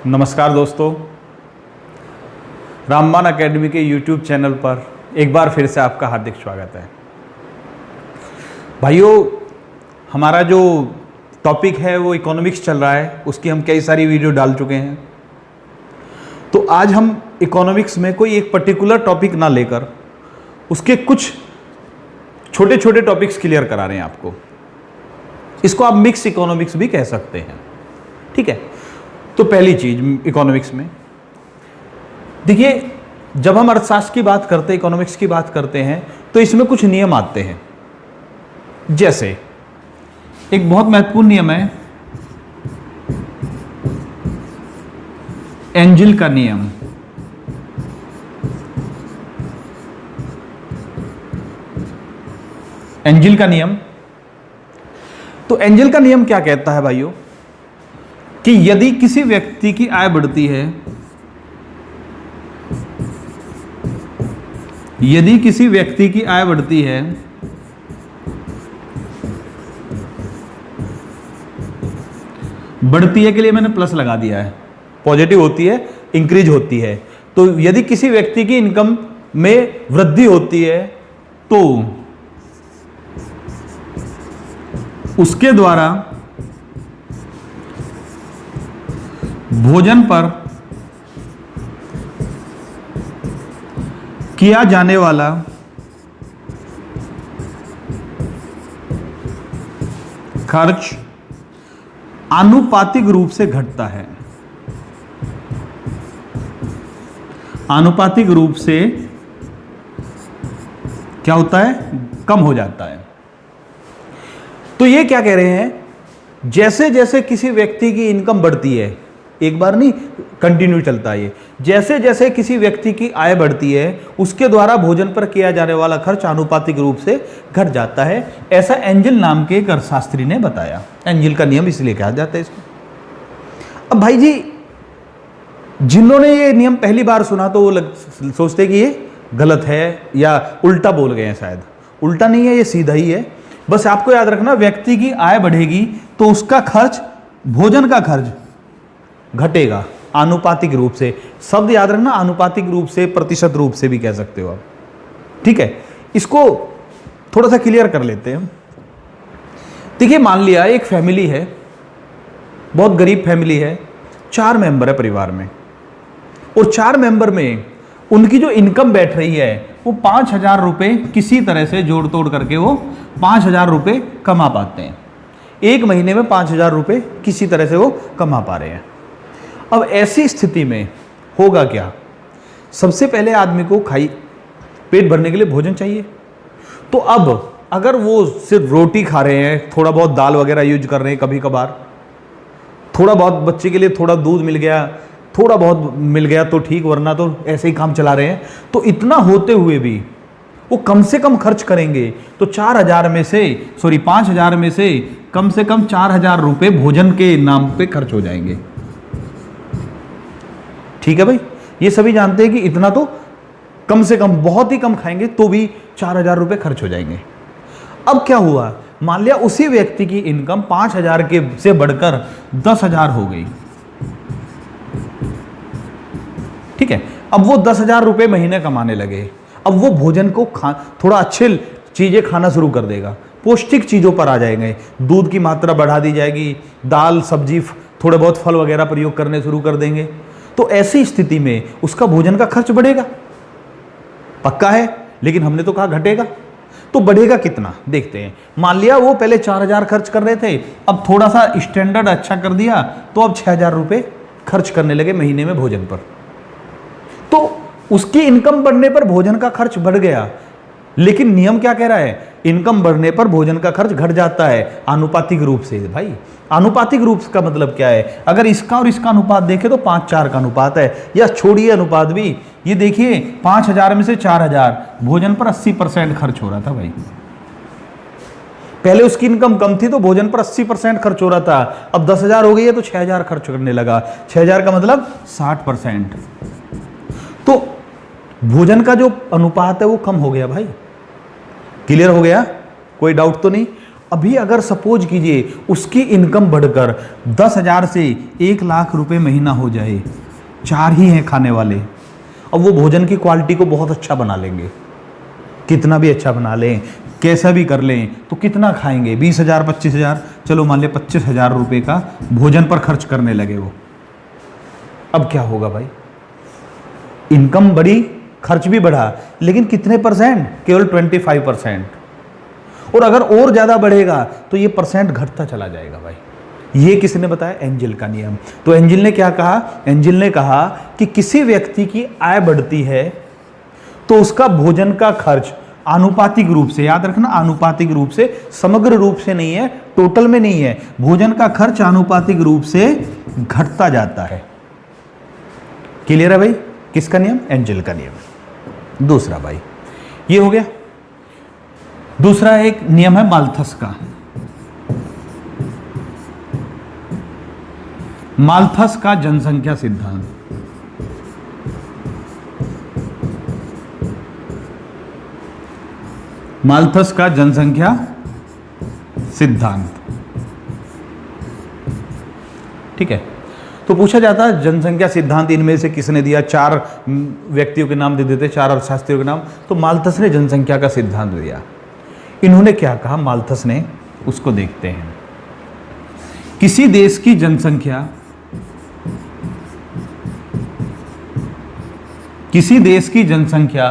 नमस्कार दोस्तों, रामबाण एकेडमी के YouTube चैनल पर एक बार फिर से आपका हार्दिक स्वागत है। भाइयों, हमारा जो टॉपिक है वो इकोनॉमिक्स चल रहा है, उसकी हम कई सारी वीडियो डाल चुके हैं। तो आज हम इकोनॉमिक्स में कोई एक पर्टिकुलर टॉपिक ना लेकर उसके कुछ छोटे छोटे टॉपिक्स क्लियर करा रहे हैं आपको। इसको आप मिक्स इकोनॉमिक्स भी कह सकते हैं, ठीक है। तो पहली चीज इकोनॉमिक्स में देखिए, जब हम अर्थशास्त्र की बात करते हैं, इकोनॉमिक्स की बात करते हैं, तो इसमें कुछ नियम आते हैं। जैसे एक बहुत महत्वपूर्ण नियम है एंजल का नियम। एंजल का नियम, तो एंजल का नियम क्या कहता है भाइयों कि यदि किसी व्यक्ति की आय बढ़ती है, यदि किसी व्यक्ति की आय बढ़ती है के लिए मैंने प्लस लगा दिया है, पॉजिटिव होती है, इंक्रीज होती है। तो यदि किसी व्यक्ति की इनकम में वृद्धि होती है तो उसके द्वारा भोजन पर किया जाने वाला खर्च आनुपातिक रूप से घटता है। आनुपातिक रूप से क्या होता है? कम हो जाता है। तो ये क्या कह रहे हैं, जैसे जैसे किसी व्यक्ति की इनकम बढ़ती है, एक बार नहीं, कंटिन्यू चलता है ये, जैसे जैसे किसी व्यक्ति की आय बढ़ती है उसके द्वारा भोजन पर किया जाने वाला खर्च आनुपातिक रूप से घट जाता है। ऐसा एंजल नाम के एक अर्थशास्त्री ने बताया। एंजल का नियम इसलिए कहा जाता है इसको। अब भाई जी, जिन्होंने ये नियम पहली बार सुना तो वो सोचते कि ये गलत है या उल्टा बोल गए हैं। शायद उल्टा नहीं है, ये सीधा ही है। बस आपको याद रखना, व्यक्ति की आय बढ़ेगी तो उसका खर्च, भोजन का खर्च घटेगा आनुपातिक रूप से। शब्द याद रखना, आनुपातिक रूप से, प्रतिशत रूप से भी कह सकते हो आप, ठीक है। इसको थोड़ा सा क्लियर कर लेते हैं। देखिए, मान लिया एक फैमिली है, बहुत गरीब फैमिली है, 4 मेंबर है परिवार में, और 4 मेंबर में उनकी जो इनकम बैठ रही है वो 5,000 रुपये किसी तरह से जोड़ तोड़ करके वो 5,000 रुपये कमा पाते हैं। एक महीने में 5,000 रुपये किसी तरह से वो कमा पा रहे हैं। अब ऐसी स्थिति में होगा क्या? सबसे पहले आदमी को पेट भरने के लिए भोजन चाहिए। तो अब अगर वो सिर्फ रोटी खा रहे हैं, थोड़ा बहुत दाल वगैरह यूज कर रहे हैं, कभी कभार थोड़ा बहुत बच्चे के लिए थोड़ा दूध मिल गया, थोड़ा बहुत मिल गया तो ठीक, वरना तो ऐसे ही काम चला रहे हैं। तो इतना होते हुए भी वो कम से कम खर्च करेंगे तो 5,000 में से कम 4,000 रुपये भोजन के नाम पे खर्च हो जाएंगे। ठीक है भाई, ये सभी जानते हैं कि इतना तो कम से कम, बहुत ही कम खाएंगे तो भी 4,000 रुपये खर्च हो जाएंगे। अब क्या हुआ, मान लिया उसी व्यक्ति की इनकम 5,000 के से बढ़कर 10,000 हो गई, ठीक है। अब वो 10,000 रुपये महीने कमाने लगे। अब वो भोजन को थोड़ा अच्छे चीजें खाना शुरू कर देगा, पौष्टिक चीजों पर आ जाएंगे, दूध की मात्रा बढ़ा दी जाएगी, दाल सब्जी, थोड़े बहुत फल वगैरह प्रयोग करने शुरू कर देंगे। तो ऐसी स्थिति में उसका भोजन का खर्च बढ़ेगा, पक्का है। लेकिन हमने तो कहा घटेगा, तो बढ़ेगा कितना देखते हैं। मान लिया वो पहले 4,000 खर्च कर रहे थे, अब थोड़ा सा स्टैंडर्ड अच्छा कर दिया तो अब 6,000 रुपये खर्च करने लगे महीने में भोजन पर। तो उसकी इनकम बढ़ने पर भोजन का खर्च बढ़ गया, लेकिन नियम क्या कह रहा है, इनकम बढ़ने पर भोजन का खर्च घट जाता है आनुपातिक रूप से। भाई, आनुपातिक रूप का मतलब क्या है? अगर इसका और इसका अनुपात देखें तो 5:4 का अनुपात है, या छोड़िए अनुपात भी, ये देखिए 5,000 में से 4,000, भोजन पर 80% खर्च हो रहा था भाई। पहले उसकी इनकम कम थी तो भोजन पर 80% खर्च हो रहा था, अब 10,000 हो गई है तो 6,000 खर्च करने लगा। 6,000 का मतलब 60%। तो भोजन का जो अनुपात है वो कम हो गया भाई। क्लियर हो गया? कोई डाउट तो नहीं? अभी अगर सपोज कीजिए उसकी इनकम बढ़कर 10,000 से 1,00,000 रुपए महीना हो जाए, 4 ही हैं खाने वाले, अब वो भोजन की क्वालिटी को बहुत अच्छा बना लेंगे, कितना भी अच्छा बना लें, कैसा भी कर लें, तो कितना खाएंगे? 20,000 25,000, चलो मान ले 25,000 रुपये का भोजन पर खर्च करने लगे वो। अब क्या होगा भाई? इनकम बढ़ी, खर्च भी बढ़ा, लेकिन कितने परसेंट? केवल 25%। और अगर और ज़्यादा बढ़ेगा तो ये परसेंट घटता चला जाएगा भाई। ये किसने बताया? एंजल का नियम। तो एंजल ने क्या कहा? एंजल ने कहा कि किसी व्यक्ति की आय बढ़ती है तो उसका भोजन का खर्च आनुपातिक रूप से, याद रखना, आनुपातिक रूप से, समग्र रूप से नहीं है, टोटल में नहीं है, भोजन का खर्च आनुपातिक रूप से घटता जाता है। क्लियर है भाई? किसका नियम? एंजल का नियम। दूसरा भाई ये हो गया। दूसरा एक नियम है माल्थस का। माल्थस का जनसंख्या सिद्धांत। माल्थस का जनसंख्या सिद्धांत, ठीक है। तो पूछा जाता है जनसंख्या सिद्धांत इनमें से किसने दिया? 4 व्यक्तियों के नाम दे देते, 4 अर्थशास्त्रियों के नाम। तो माल्थस ने जनसंख्या का सिद्धांत दिया। इन्होंने क्या कहा माल्थस ने, उसको देखते हैं। किसी देश की जनसंख्या, किसी देश की जनसंख्या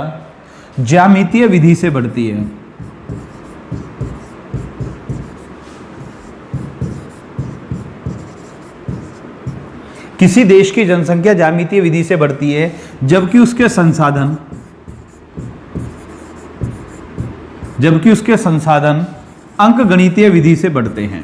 ज्यामितीय विधि से बढ़ती है। किसी देश की जनसंख्या ज्यामितीय विधि से बढ़ती है जबकि उसके संसाधन अंकगणितीय विधि से बढ़ते हैं।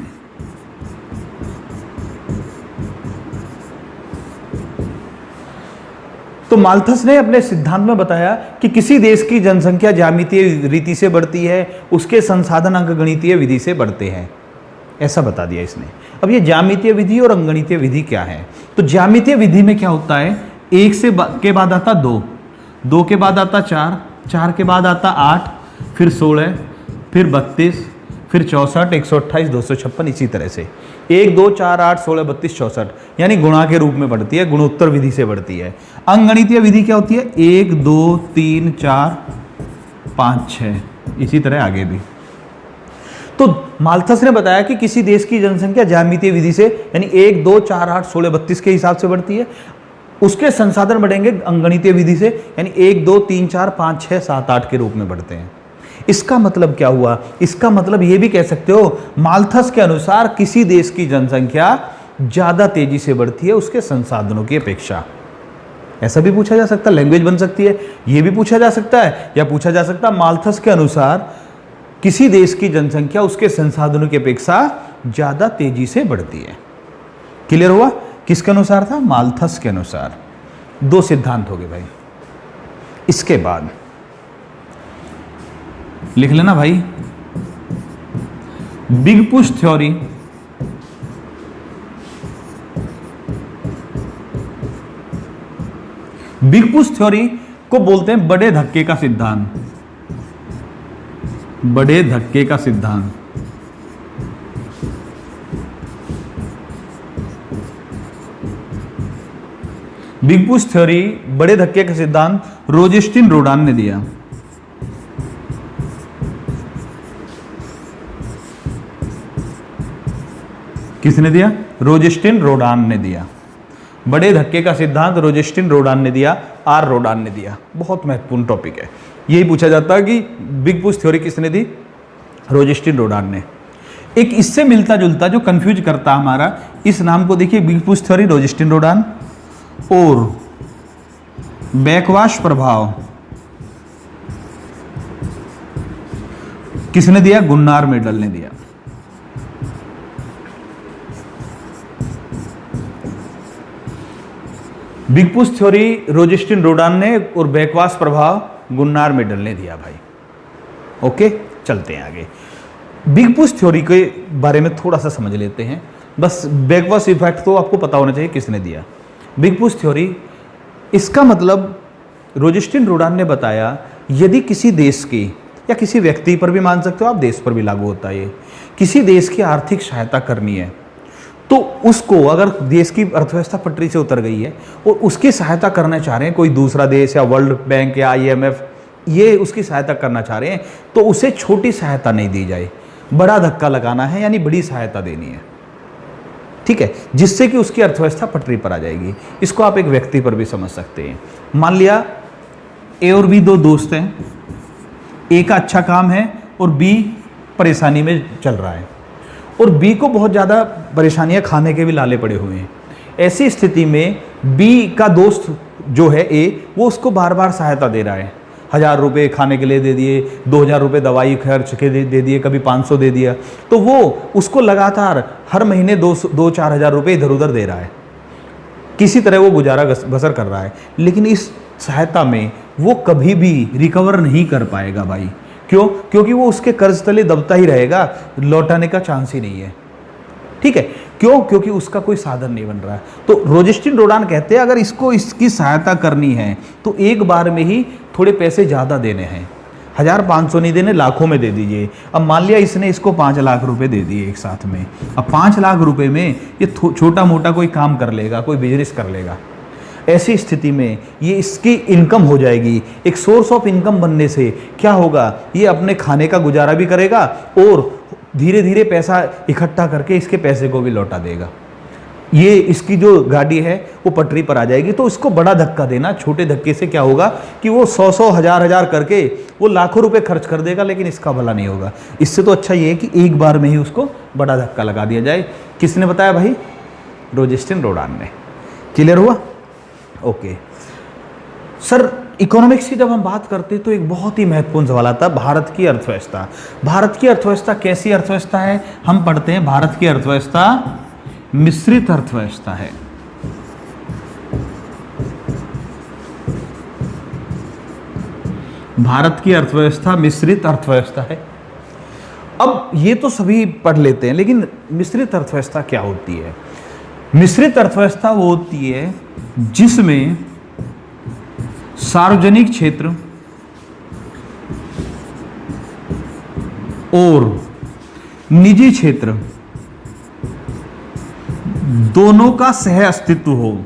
तो माल्थस ने अपने सिद्धांत में बताया कि किसी देश की जनसंख्या ज्यामितीय रीति से बढ़ती है, उसके संसाधन अंकगणितीय विधि से बढ़ते हैं, ऐसा बता दिया इसने। अब ये ज्यामितीय विधि और अंकगणितीय विधि क्या है? तो ज्यामितीय विधि में क्या होता है? 1 के बाद आता 2, 2 के बाद आता 4, 4 के बाद आता 8, फिर 16, फिर 32, फिर 64, 128, 256, इसी तरह से 1 2 4 8 16 32 64, यानी गुणा के रूप में बढ़ती है, गुणोत्तर विधि से बढ़ती है। अंकगणितीय विधि क्या होती है? 1 2 3 4 5 6, इसी तरह आगे भी। तो माल्थस ने बताया कि किसी देश की जनसंख्या ज्यामितीय विधि से, यानी 1 2 4 8 16 32 के हिसाब से बढ़ती है, उसके संसाधन बढ़ेंगे अंकगणितीय विधि से, यानी 1 2 3 4 5 6 7 8 के रूप में बढ़ते हैं। इसका मतलब क्या हुआ? इसका मतलब ये भी कह सकते हो माल्थस के अनुसार किसी देश की जनसंख्या ज्यादा तेजी से बढ़ती है उसके संसाधनों की अपेक्षा। ऐसा भी पूछा जा सकता है, लैंग्वेज बन सकती है, ये भी पूछा जा सकता है, या पूछा जा सकता है माल्थस के अनुसार किसी देश की जनसंख्या उसके संसाधनों की अपेक्षा ज्यादा तेजी से बढ़ती है। क्लियर हुआ? किसके अनुसार था? माल्थस के अनुसार। 2 सिद्धांत हो गए भाई। इसके बाद लिख लेना भाई, big push theory, big push theory को बोलते हैं बड़े धक्के का सिद्धांत। बड़े धक्के का सिद्धांत। बिग पुश थ्योरी, बड़े धक्के का सिद्धांत रोजेस्टिन रोडान ने दिया। किसने दिया? रोजेस्टिन रोडान ने दिया। बड़े धक्के का सिद्धांत रोजेस्टिन रोडान ने दिया, आर रोडान ने दिया। बहुत महत्वपूर्ण टॉपिक है, यही पूछा जाता है कि बिग पुश थ्योरी किसने दी? रोजेस्टिन रोडान ने। एक इससे मिलता जुलता जो कंफ्यूज करता हमारा, इस नाम को देखिए, बिग पुश थ्योरी रोजेस्टिन रोडान, और बैकवाश प्रभाव किसने दिया? गुन्नार मेडल ने दिया। बिग पुश थ्योरी रोजेस्टिन रोडान ने और बैकवाश प्रभाव गुन्नार मेडल ने दिया भाई। ओके, चलते हैं आगे। बिग पुश थ्योरी के बारे में थोड़ा सा समझ लेते हैं, बस बैकवाश इफेक्ट तो आपको पता होना चाहिए किसने दिया। बिग पुश थ्योरी, इसका मतलब रोजेस्टिन रोडान ने बताया यदि किसी देश की या किसी व्यक्ति पर भी मान सकते हो आप, देश पर भी लागू होता है ये। किसी देश की आर्थिक सहायता करनी है तो उसको, अगर देश की अर्थव्यवस्था पटरी से उतर गई है और उसकी सहायता करना चाह रहे हैं कोई दूसरा देश या वर्ल्ड बैंक या IMF, ये उसकी सहायता करना चाह रहे हैं, तो उसे छोटी सहायता नहीं दी जाए, बड़ा धक्का लगाना है, यानी बड़ी सहायता देनी है, ठीक है, जिससे कि उसकी अर्थव्यवस्था पटरी पर आ जाएगी। इसको आप एक व्यक्ति पर भी समझ सकते हैं। मान लिया ए और बी दो दोस्त हैं, ए का अच्छा काम है और बी परेशानी में चल रहा है, और बी को बहुत ज़्यादा परेशानियां खाने के भी लाले पड़े हुए हैं। ऐसी स्थिति में बी का दोस्त जो है ए, वो उसको बार बार सहायता दे रहा है, 1000 रुपये खाने के लिए दे दिए, 2000 रुपये दवाई खर्च के दे दिए, कभी 500 दे दिया, तो वो उसको लगातार हर महीने 2-4 हज़ार रुपये इधर उधर दे रहा है, किसी तरह वो गुजारा बसर कर रहा है। लेकिन इस सहायता में वो कभी भी रिकवर नहीं कर पाएगा भाई। क्यों? क्योंकि वो उसके कर्ज तले दबता ही रहेगा, लौटाने का चांस ही नहीं है, ठीक है। क्यों? क्योंकि उसका कोई साधन नहीं बन रहा है। तो रोजेस्टिन रोडान कहते हैं अगर इसको इसकी सहायता करनी है तो एक बार में ही थोड़े पैसे ज़्यादा देने हैं, 1500 नहीं देने, लाखों में दे दीजिए। अब मान लिया इसने इसको 5 लाख रुपए दे दिए एक साथ में, अब 5 लाख रुपए में ये छोटा मोटा कोई काम कर लेगा, कोई बिजनेस कर लेगा। ऐसी स्थिति में ये इसकी इनकम हो जाएगी, एक सोर्स ऑफ इनकम बनने से क्या होगा, ये अपने खाने का गुजारा भी करेगा और धीरे धीरे पैसा इकट्ठा करके इसके पैसे को भी लौटा देगा। ये इसकी जो गाड़ी है वो पटरी पर आ जाएगी। तो इसको बड़ा धक्का देना, छोटे धक्के से क्या होगा कि वो 100 हजार करके वो लाखों रुपए खर्च कर देगा, लेकिन इसका भला नहीं होगा। इससे तो अच्छा ये है कि एक बार में ही उसको बड़ा धक्का लगा दिया जाए। किसने बताया भाई? रोजेस्टिन रोडान ने। क्लियर हुआ? ओके सर, इकोनॉमिक्स की जब हम बात करते हैं तो एक बहुत ही महत्वपूर्ण सवाल आता है, भारत की अर्थव्यवस्था। भारत की अर्थव्यवस्था कैसी अर्थव्यवस्था है? हम पढ़ते हैं भारत की अर्थव्यवस्था मिश्रित अर्थव्यवस्था है। भारत की अर्थव्यवस्था मिश्रित अर्थव्यवस्था है। अब ये तो सभी पढ़ लेते हैं, लेकिन मिश्रित अर्थव्यवस्था क्या होती है? मिश्रित अर्थव्यवस्था वो होती है जिसमें सार्वजनिक क्षेत्र और निजी क्षेत्र दोनों का सह अस्तित्व हो।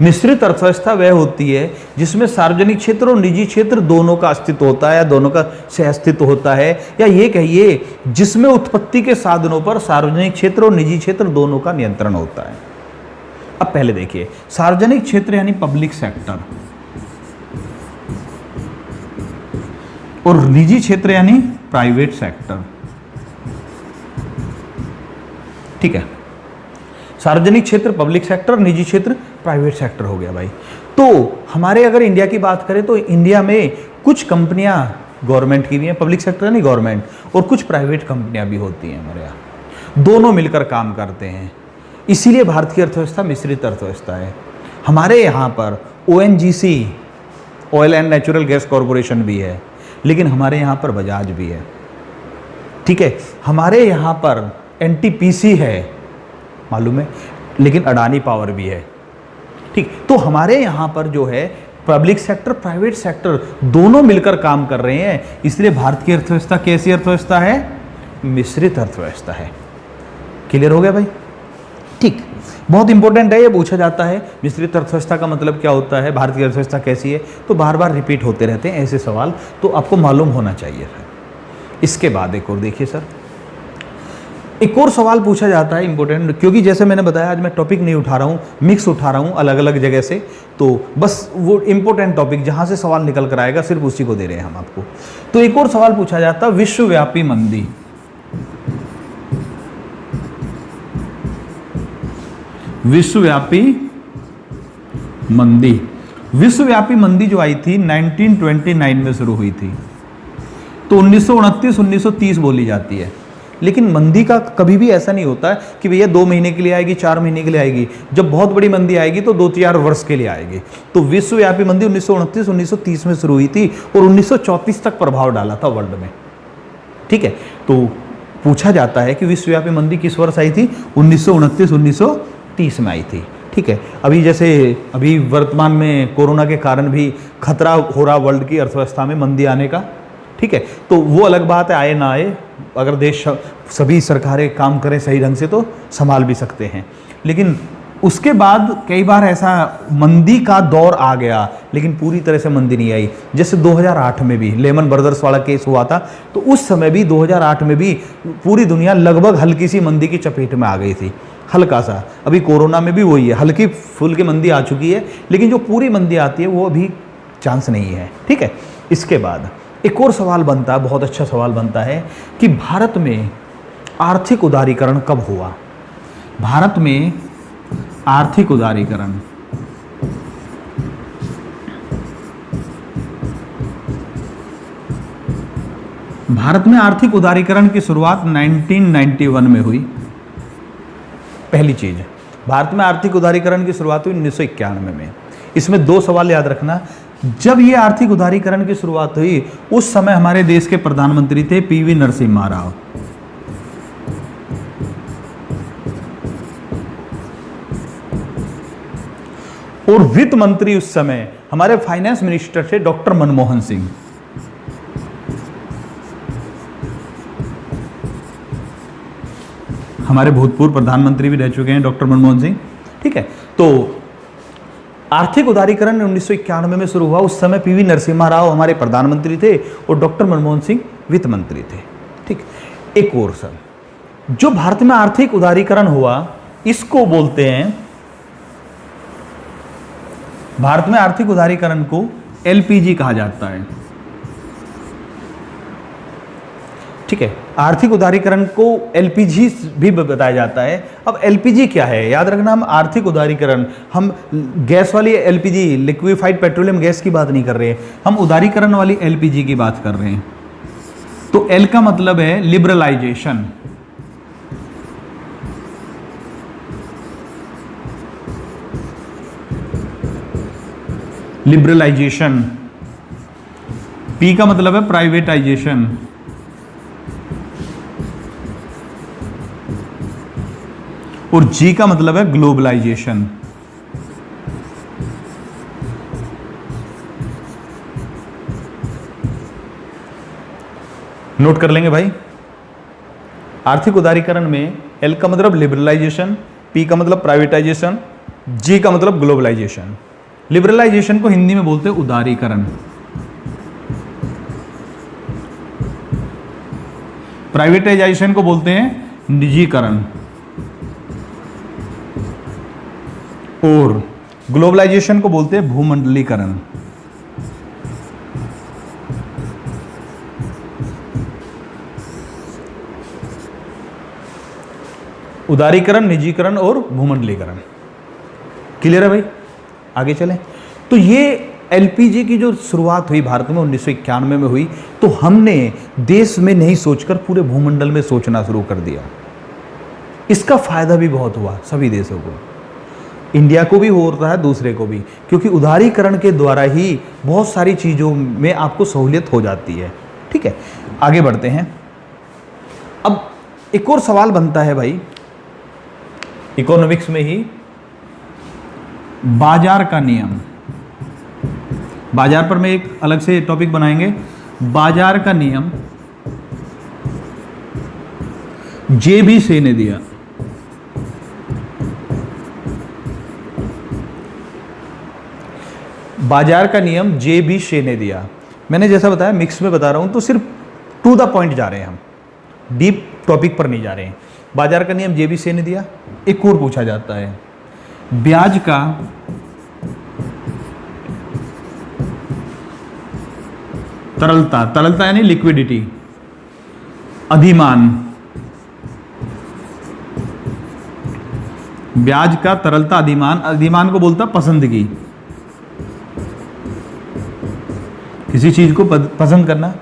मिश्रित अर्थव्यवस्था वह होती है जिसमें सार्वजनिक क्षेत्र और निजी क्षेत्र दोनों का अस्तित्व होता है, या दोनों का सह अस्तित्व होता है, या ये कहिए जिसमें उत्पत्ति के साधनों पर सार्वजनिक क्षेत्र और निजी क्षेत्र दोनों का नियंत्रण होता है। अब पहले देखिए, सार्वजनिक क्षेत्र यानी पब्लिक सेक्टर और निजी क्षेत्र यानी प्राइवेट सेक्टर, ठीक है। सार्वजनिक क्षेत्र पब्लिक सेक्टर, निजी क्षेत्र प्राइवेट सेक्टर हो गया भाई। तो हमारे अगर इंडिया की बात करें तो इंडिया में कुछ कंपनियां गवर्नमेंट की भी हैं, पब्लिक सेक्टर यानी गवर्नमेंट, और कुछ प्राइवेट कंपनियां भी होती हैं हमारे यहाँ, दोनों मिलकर काम करते हैं। इसीलिए भारत की अर्थव्यवस्था मिश्रित अर्थव्यवस्था है। हमारे यहाँ पर ONGC oil and natural gas corporation भी है, लेकिन हमारे यहाँ पर बजाज भी है, ठीक है। हमारे यहाँ पर NTPC है, मालूम है, लेकिन अडानी पावर भी है, ठीक। तो हमारे यहाँ पर जो है पब्लिक सेक्टर प्राइवेट सेक्टर दोनों मिलकर काम कर रहे हैं। इसलिए भारत की अर्थव्यवस्था कैसी अर्थव्यवस्था है? मिश्रित अर्थव्यवस्था है। क्लियर हो गया भाई? ठीक, बहुत इंपॉर्टेंट है, ये पूछा जाता है मिश्रित अर्थव्यवस्था का मतलब क्या होता है, भारत की अर्थव्यवस्था कैसी है, तो बार बार रिपीट होते रहते हैं ऐसे सवाल, तो आपको मालूम होना चाहिए। इसके बाद एक और देखिए सर, एक और सवाल पूछा जाता है इंपॉर्टेंट, क्योंकि जैसे मैंने बताया आज मैं टॉपिक नहीं उठा रहा हूँ, मिक्स उठा रहा हूँ अलग अलग जगह से, तो बस वो इंपॉर्टेंट टॉपिक जहाँ से सवाल निकल कर आएगा सिर्फ उसी को दे रहे हैं हम आपको। तो एक और सवाल पूछा जाता है विश्वव्यापी मंदी। विश्वव्यापी मंदी, विश्वव्यापी मंदी जो आई थी 1929 में शुरू हुई थी, तो 1929-1930 बोली जाती है। लेकिन मंदी का कभी भी ऐसा नहीं होता है कि भैया 2 महीने के लिए आएगी, 4 महीने के लिए आएगी। जब बहुत बड़ी मंदी आएगी तो 2-4 वर्ष के लिए आएगी। तो विश्वव्यापी मंदी 1929-1930 में शुरू हुई थी और 1934 तक प्रभाव डाला था वर्ल्ड में, ठीक है। तो पूछा जाता है कि विश्वव्यापी मंदी किस वर्ष आई थी? 1929-1930 में आई थी, ठीक है। अभी जैसे अभी वर्तमान में कोरोना के कारण भी खतरा हो रहा वर्ल्ड की अर्थव्यवस्था में मंदी आने का, ठीक है, तो वो अलग बात है, आए ना आए, अगर देश सभी सरकारें काम करें सही ढंग से तो संभाल भी सकते हैं। लेकिन उसके बाद कई बार ऐसा मंदी का दौर आ गया, लेकिन पूरी तरह से मंदी नहीं आई। जैसे 2008 में भी लेमन ब्रदर्स वाला केस हुआ था, तो उस समय भी 2008 में भी पूरी दुनिया लगभग हल्की सी मंदी की चपेट में आ गई थी, हल्का सा। अभी कोरोना में भी वही है, हल्की फुल्की मंदी आ चुकी है, लेकिन जो पूरी मंदी आती है वो अभी चांस नहीं है, ठीक है। इसके बाद एक और सवाल बनता है, बहुत अच्छा सवाल बनता है कि भारत में आर्थिक उदारीकरण कब हुआ। भारत में आर्थिक उदारीकरण भारत में आर्थिक उदारीकरण की शुरुआत 1991 में हुई। पहली चीज, भारत में आर्थिक उदारीकरण की शुरुआत हुई 1991 में। इसमें दो सवाल याद रखना। जब ये आर्थिक उदारीकरण की शुरुआत हुई उस समय हमारे देश के प्रधानमंत्री थे पीवी नरसिम्हा राव। और वित्त मंत्री उस समय हमारे फाइनेंस मिनिस्टर थे डॉक्टर मनमोहन सिंह। हमारे भूतपूर्व प्रधानमंत्री भी रह चुके हैं डॉक्टर मनमोहन सिंह, ठीक है। तो आर्थिक उदारीकरण 1991 में शुरू हुआ। उस समय पीवी नरसिम्हा राव हमारे प्रधानमंत्री थे और डॉक्टर मनमोहन सिंह वित्त मंत्री थे, ठीक। एक और सर, जो भारत में आर्थिक उदारीकरण हुआ इसको बोलते हैं, भारत में आर्थिक उदारीकरण को एलपीजी कहा जाता है, ठीक है। आर्थिक उदारीकरण को एलपीजी भी बताया जाता है। अब एलपीजी क्या है, याद रखना, हम आर्थिक उदारीकरण, हम गैस वाली एलपीजी, लिक्विफाइड पेट्रोलियम गैस की बात नहीं कर रहे हैं, हम उदारीकरण वाली एलपीजी की बात कर रहे हैं। तो एल का मतलब है लिबरलाइजेशन, लिबरलाइजेशन। पी का मतलब है प्राइवेटाइजेशन, और जी का मतलब है ग्लोबलाइजेशन। नोट कर लेंगे भाई। आर्थिक उदारीकरण में एल का मतलब लिबरलाइजेशन, पी का मतलब प्राइवेटाइजेशन, जी का मतलब ग्लोबलाइजेशन। लिबरलाइजेशन को हिंदी में बोलते हैं उदारीकरण, प्राइवेटाइजेशन को बोलते हैं निजीकरण, और ग्लोबलाइजेशन को बोलते हैं भूमंडलीकरण। उदारीकरण, निजीकरण और भूमंडलीकरण। क्लियर है भाई? आगे चलें। तो ये एलपीजी की जो शुरुआत हुई भारत में 1991 में हुई, तो हमने देश में नहीं सोचकर पूरे भूमंडल में सोचना शुरू कर दिया। इसका फायदा भी बहुत हुआ सभी देशों को, इंडिया को भी हो रहा है, दूसरे को भी, क्योंकि उदारीकरण के द्वारा ही बहुत सारी चीज़ों में आपको सहूलियत हो जाती है, ठीक है। आगे बढ़ते हैं। अब एक और सवाल बनता है भाई, इकोनॉमिक्स में ही, बाजार का नियम। बाजार पर मैं एक अलग से टॉपिक बनाएंगे। बाजार का नियम जेबी से ने दिया। बाजार का नियम जेबी शे ने दिया। मैंने जैसा बताया मिक्स में बता रहा हूं, तो सिर्फ टू द पॉइंट जा रहे हैं हम, डीप टॉपिक पर नहीं जा रहे हैं। बाजार का नियम जेबी शे ने दिया। एक और पूछा जाता है, ब्याज का तरलता, तरलता यानी लिक्विडिटी, अधिमान, ब्याज का तरलता अधिमान, अधिमान को बोलता पसंदगी, किसी चीज को पसंद करना।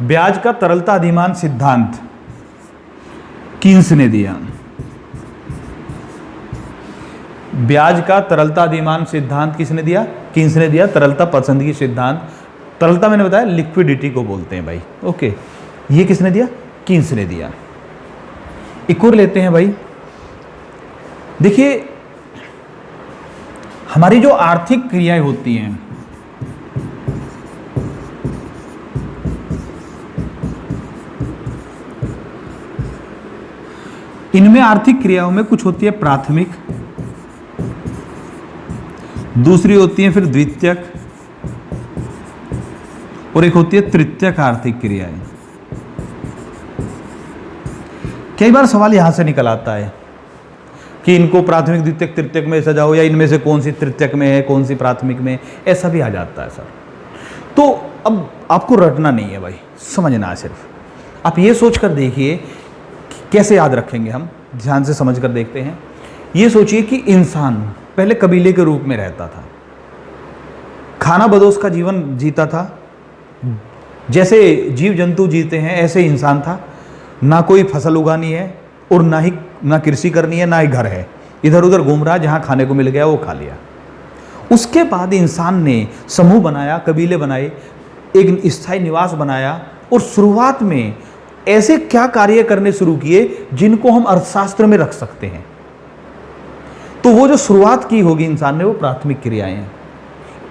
ब्याज का तरलता अधिमान सिद्धांत कीन्स ने दिया। ब्याज का तरलता अधिमान सिद्धांत किसने दिया? कीन्स ने दिया। तरलता पसंदगी सिद्धांत, तरलता मैंने बताया लिक्विडिटी को बोलते हैं भाई, ओके। ये किसने दिया? कीन्स ने दिया। एक और लेते हैं भाई। देखिए, हमारी जो आर्थिक क्रियाएं होती हैं, इनमें आर्थिक क्रियाओं में कुछ होती है प्राथमिक, दूसरी होती है फिर द्वितीयक, और एक होती है तृतीयक आर्थिक क्रियाएं। कई बार सवाल यहां से निकल आता है कि इनको प्राथमिक, द्वितीयक, तृतीयक में सजाओ, या इनमें से कौन सी तृतीयक में है, कौन सी प्राथमिक में, ऐसा भी आ जाता है सर। तो अब आपको रटना नहीं है भाई, समझना है सिर्फ। आप ये सोच कर देखिए कैसे याद रखेंगे हम, ध्यान से समझ कर देखते हैं। ये सोचिए कि इंसान पहले कबीले के रूप में रहता था, खाना बदोश का जीवन जीता था, जैसे जीव जंतु जीते हैं ऐसे इंसान था। ना कोई फसल उगानी है और ना कृषि करनी है, ना ही घर है, इधर उधर घूम रहा, जहाँ खाने को मिल गया वो खा लिया। उसके बाद इंसान ने समूह बनाया, कबीले बनाए, एक स्थायी निवास बनाया, और शुरुआत में ऐसे क्या कार्य करने शुरू किए जिनको हम अर्थशास्त्र में रख सकते हैं। तो वो जो शुरुआत की होगी इंसान ने, वो प्राथमिक क्रियाएं हैं।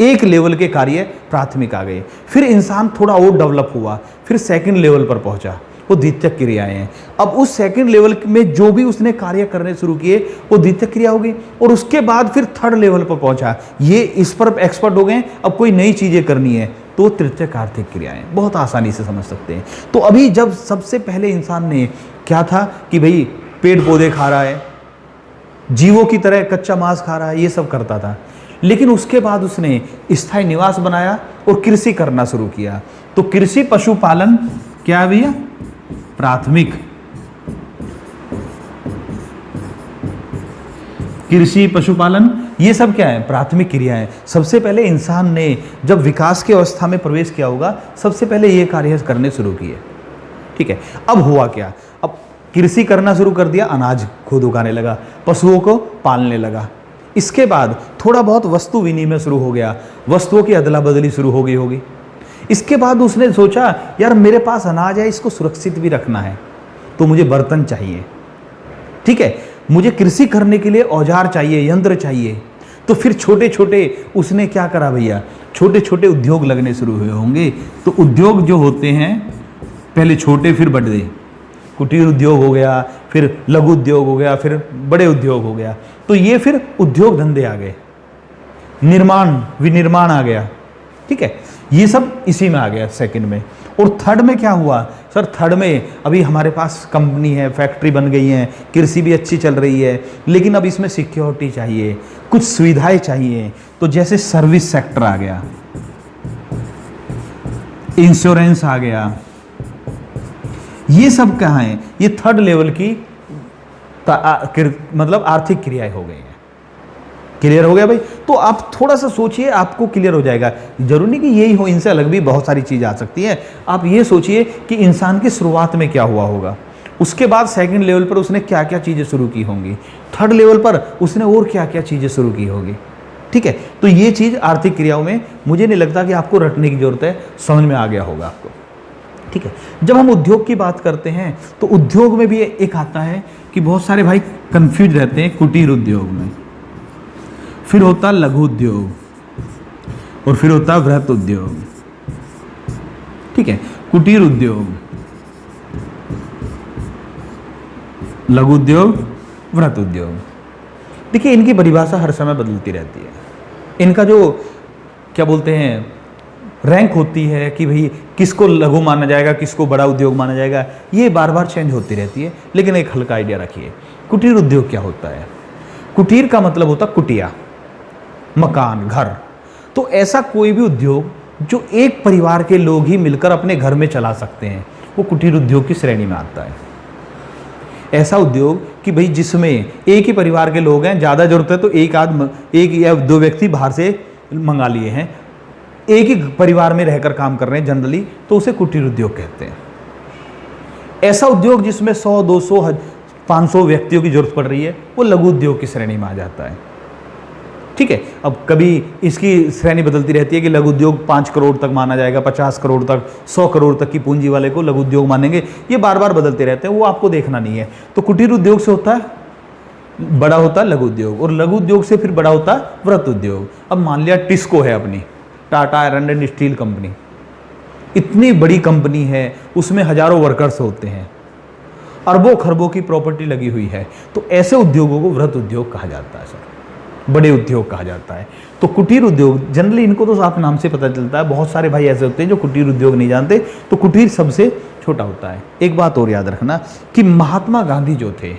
एक लेवल के कार्य प्राथमिक आ गए, फिर इंसान थोड़ा और डेवलप हुआ, फिर सेकंड लेवल पर पहुंचा, वो द्वितीयक क्रियाएं हैं। अब उस सेकंड लेवल में जो भी उसने कार्य करने शुरू किए वो द्वितीयक क्रिया हो गई, और उसके बाद फिर थर्ड लेवल पर पहुंचा, ये इस पर एक्सपर्ट हो गए, अब कोई नई चीजें करनी है तो तृतीयक आर्थिक क्रियाएं, बहुत आसानी से समझ सकते हैं। तो अभी जब सबसे पहले इंसान ने क्या था कि भाई पेड़ पौधे खा रहा है, जीवों की तरह कच्चा मांस खा रहा है, ये सब करता था, लेकिन उसके बाद उसने स्थायी निवास बनाया और कृषि करना शुरू किया। तो कृषि पशुपालन क्या है भैया, प्राथमिक। कृषि पशुपालन ये सब क्या है, प्राथमिक क्रियाएं। सबसे पहले इंसान ने जब विकास की अवस्था में प्रवेश किया होगा, सबसे पहले ये कार्य करने शुरू किए। ठीक है, अब हुआ क्या, अब कृषि करना शुरू कर दिया, अनाज खुद उगाने लगा, पशुओं को पालने लगा। इसके बाद थोड़ा बहुत वस्तु विनिमय शुरू हो गया, वस्तुओं की अदला बदली शुरू हो गई होगी। इसके बाद उसने सोचा यार मेरे पास अनाज है, इसको सुरक्षित भी रखना है, तो मुझे बर्तन चाहिए। ठीक है, मुझे कृषि करने के लिए औजार चाहिए, यंत्र चाहिए। तो फिर छोटे छोटे उसने क्या करा भैया, छोटे छोटे उद्योग लगने शुरू हुए होंगे। तो उद्योग जो होते हैं पहले छोटे फिर बड़े, कुटीर उद्योग हो गया, फिर लघु उद्योग हो गया, फिर बड़े उद्योग हो गया। तो ये फिर उद्योग धंधे आ गए, निर्माण विनिर्माण आ गया। ठीक है, ये सब इसी में आ गया सेकंड में। और थर्ड में क्या हुआ सर, थर्ड में अभी हमारे पास कंपनी है, फैक्ट्री बन गई है, कृषि भी अच्छी चल रही है, लेकिन अब इसमें सिक्योरिटी चाहिए, कुछ सुविधाएं चाहिए। तो जैसे सर्विस सेक्टर आ गया, इंश्योरेंस आ गया, ये सब कहाँ है, ये थर्ड लेवल की मतलब आर्थिक क्रियाएं हो गई हैं। क्लियर हो गया भाई? तो आप थोड़ा सा सोचिए, आपको क्लियर हो जाएगा। जरूरी नहीं कि यही हो, इनसे अलग भी बहुत सारी चीज़ आ सकती है। आप ये सोचिए कि इंसान की शुरुआत में क्या हुआ होगा, उसके बाद सेकंड लेवल पर उसने क्या क्या चीज़ें शुरू की होंगी, थर्ड लेवल पर उसने और क्या क्या चीज़ें शुरू की होगी। ठीक है, तो ये चीज़ आर्थिक क्रियाओं में मुझे नहीं लगता कि आपको रटने की जरूरत है, समझ में आ गया होगा आपको। ठीक है, जब हम उद्योग की बात करते हैं तो उद्योग में भी एक आता है कि बहुत सारे भाई कंफ्यूज रहते हैं कुटीर उद्योग में, फिर होता लघु उद्योग, और फिर होता वृहत उद्योग। ठीक है, कुटीर उद्योग, लघु उद्योग, वृहत उद्योग। देखिए इनकी परिभाषा हर समय बदलती रहती है। इनका जो क्या बोलते हैं रैंक होती है कि भाई किसको लघु माना जाएगा, किसको बड़ा उद्योग माना जाएगा, ये बार बार चेंज होती रहती है। लेकिन एक हल्का आइडिया रखिए, कुटीर उद्योग क्या होता है। कुटीर का मतलब होता कुटिया, मकान, घर। तो ऐसा कोई भी उद्योग जो एक परिवार के लोग ही मिलकर अपने घर में चला सकते हैं, वो कुटीर उद्योग की श्रेणी में आता है। ऐसा उद्योग कि भाई जिसमें एक ही परिवार के लोग हैं, ज़्यादा जरूरत है तो एक या दो व्यक्ति बाहर से मंगा लिए हैं, एक ही परिवार में रहकर काम कर रहे हैं जनरली, तो उसे कुटीर उद्योग कहते हैं। ऐसा उद्योग जिसमें 100, 200, 500 व्यक्तियों की जरूरत पड़ रही है, वो लघु उद्योग की श्रेणी में आ जाता है। ठीक है, अब कभी इसकी श्रेणी बदलती रहती है कि लघु उद्योग 5 करोड़ तक माना जाएगा, 50 करोड़ तक, 100 करोड़ तक की पूंजी वाले को लघु उद्योग मानेंगे। ये बार बार बदलते रहते हैं, वो आपको देखना नहीं है। तो कुटीर उद्योग से होता है बड़ा होता है लघु उद्योग, और लघु उद्योग से फिर बड़ा होता है वृहत उद्योग। अब मान लिया टिस्को है अपनी, Tata iron and steel company, इतनी बड़ी कंपनी है, उसमें हजारों वर्कर्स होते हैं। अरबों खरबों की प्रॉपर्टी लगी हुई है, तो ऐसे उद्योगों को वृहत उद्योग कहा जाता है सर, बड़े उद्योग कहा जाता है। तो कुटीर उद्योग जनरली इनको तो साफ नाम से पता चलता है, बहुत सारे भाई ऐसे होते हैं जो कुटीर उद्योग नहीं जानते, तो कुटीर सबसे छोटा होता है। एक बात और याद रखना कि महात्मा गांधी जो थे,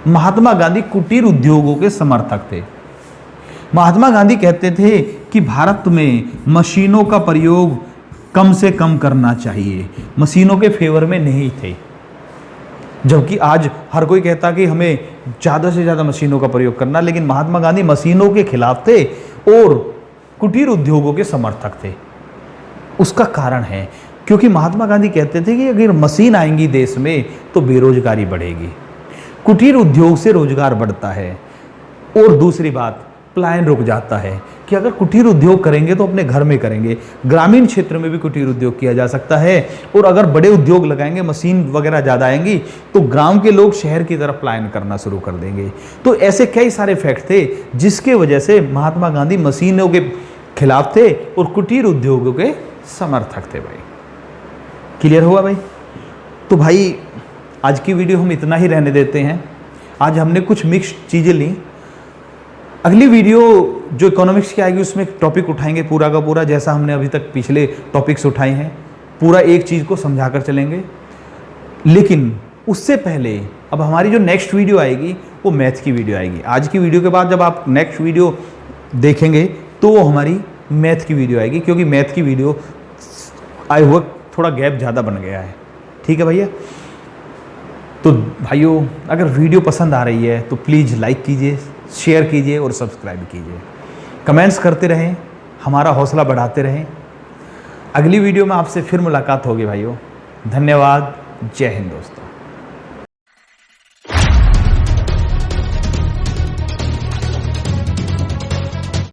महात्मा गांधी कुटीर उद्योगों के समर्थक थे। महात्मा गांधी कहते थे कि भारत में मशीनों का प्रयोग कम से कम करना चाहिए, मशीनों के फेवर में नहीं थे। जबकि आज हर कोई कहता कि हमें ज़्यादा से ज़्यादा मशीनों का प्रयोग करना, लेकिन महात्मा गांधी मशीनों के खिलाफ थे और कुटीर उद्योगों के समर्थक थे। उसका कारण है क्योंकि महात्मा गांधी कहते थे कि अगर मशीन आएंगी देश में तो बेरोजगारी बढ़ेगी, कुटीर उद्योग से रोजगार बढ़ता है। और दूसरी बात, पलायन रुक जाता है कि अगर कुटीर उद्योग करेंगे तो अपने घर में करेंगे, ग्रामीण क्षेत्र में भी कुटीर उद्योग किया जा सकता है। और अगर बड़े उद्योग लगाएंगे, मशीन वगैरह ज़्यादा आएंगी, तो गांव के लोग शहर की तरफ पलायन करना शुरू कर देंगे। तो ऐसे कई सारे फैक्ट थे जिसके वजह से महात्मा गांधी मशीनों के खिलाफ थे और कुटीर उद्योगों के समर्थक थे। भाई क्लियर हुआ भाई? तो भाई आज की वीडियो हम इतना ही रहने देते हैं। आज हमने कुछ मिक्स चीज़ें ली। अगली वीडियो जो इकोनॉमिक्स की आएगी उसमें टॉपिक उठाएंगे पूरा का पूरा, जैसा हमने अभी तक पिछले टॉपिक्स उठाए हैं, पूरा एक चीज़ को समझा कर चलेंगे। लेकिन उससे पहले अब हमारी जो नेक्स्ट वीडियो आएगी वो मैथ की वीडियो आएगी। आज की वीडियो के बाद जब आप नेक्स्ट वीडियो देखेंगे तो वो हमारी मैथ की वीडियो आएगी, क्योंकि मैथ की वीडियो आए हुआ थोड़ा गैप ज़्यादा बन गया है। ठीक है भैया? तो भाइयों, अगर वीडियो पसंद आ रही है तो प्लीज़ लाइक कीजिए, शेयर कीजिए और सब्सक्राइब कीजिए। कमेंट्स करते रहें, हमारा हौसला बढ़ाते रहें। अगली वीडियो में आपसे फिर मुलाकात होगी भाइयों। धन्यवाद। जय हिंद दोस्तों।